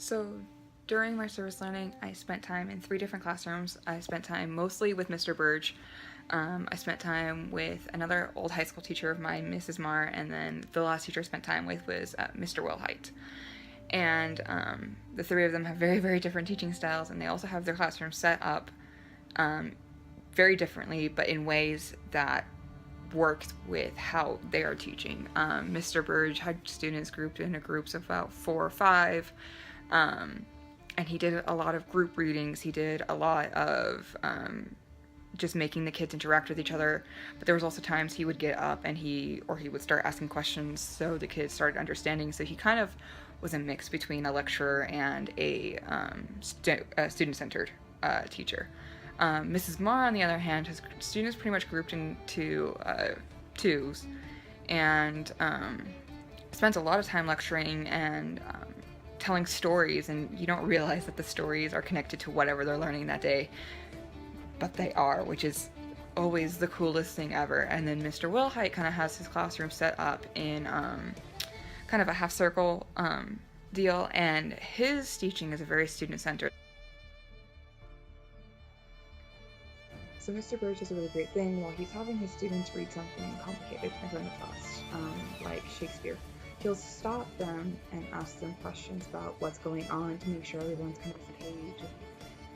So during my service learning, I spent time in 3 different classrooms. I spent time mostly with Mr. Burge. I spent time with another old high school teacher of mine, Mrs. Marr, and then the last teacher I spent time with was Mr. Wilhite. And the 3 of them have very, very different teaching styles, and they also have their classrooms set up um, very differently, but in ways that worked with how they are teaching. Mr. Burge had students grouped into groups of about 4 or 5. Um, and he did a lot of group readings. He did a lot of just making the kids interact with each other. But there was also times he would get up and he would start asking questions so the kids started understanding. So he kind of was a mix between a lecturer and a student-centered teacher. Mrs. Marr, on the other hand, has students pretty much grouped into twos, and spends a lot of time lecturing and telling stories, and you don't realize that the stories are connected to whatever they're learning that day, but they are, which is always the coolest thing ever. And then Mr. Wilhite kind of has his classroom set up in kind of a half circle deal, and his teaching is a very student-centered. So Mr. Burge does a really great thing while he's having his students read something complicated in front of class, like Shakespeare. He'll stop them and ask them questions about what's going on to make sure everyone's kind of on the page.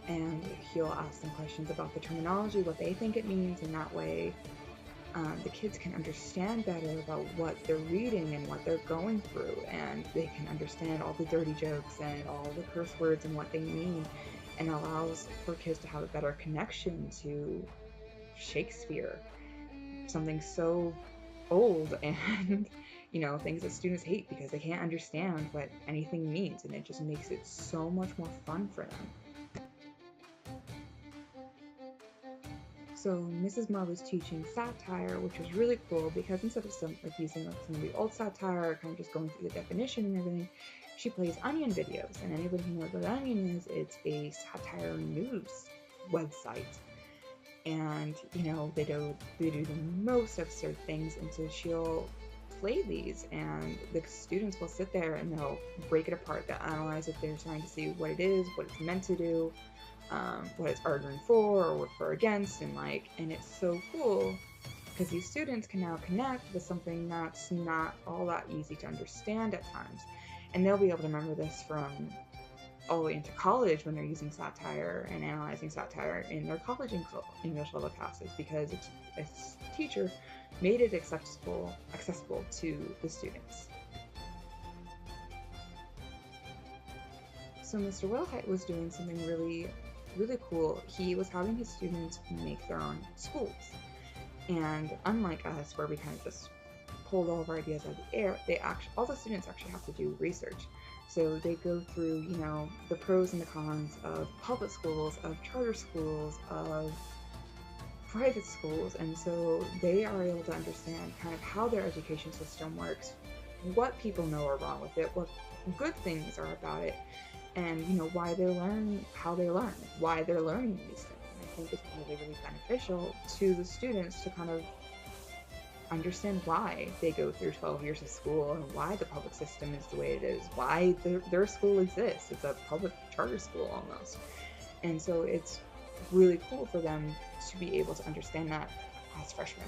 And he'll ask them questions about the terminology, what they think it means, and that way the kids can understand better about what they're reading and what they're going through, and they can understand all the dirty jokes and all the curse words and what they mean, and allows for kids to have a better connection to Shakespeare, something so old and things that students hate because they can't understand what anything means, and it just makes it so much more fun for them. So Mrs. Marr was teaching satire, which was really cool because instead of using some of the old satire, kind of just going through the definition and everything, she plays Onion videos. And anybody who knows what Onion is, it's a satire news website. And they do the most absurd things, and so she'll play these, and the students will sit there and they'll break it apart. They'll analyze it. They're trying to see what it is, what it's meant to do, what it's arguing for or what for against, and it's so cool because these students can now connect with something that's not all that easy to understand at times, and they'll be able to remember this from all the way into college when they're using satire and analyzing satire in their college English level classes, because a teacher made it accessible to the students. So Mr. Wilhite was doing something really, really cool. He was having his students make their own schools. And unlike us, where we kind of just pulled all of our ideas out of the air, all the students actually have to do research. So they go through, the pros and the cons of public schools, of charter schools, of private schools, and so they are able to understand kind of how their education system works, what people know are wrong with it, what good things are about it, and why they learn how they learn, why they're learning these things. And I think it's really, really beneficial to the students to kind of understand why they go through 12 years of school and why the public system is the way it is, why their school exists. It's a public charter school almost. And so it's really cool for them to be able to understand that as freshmen.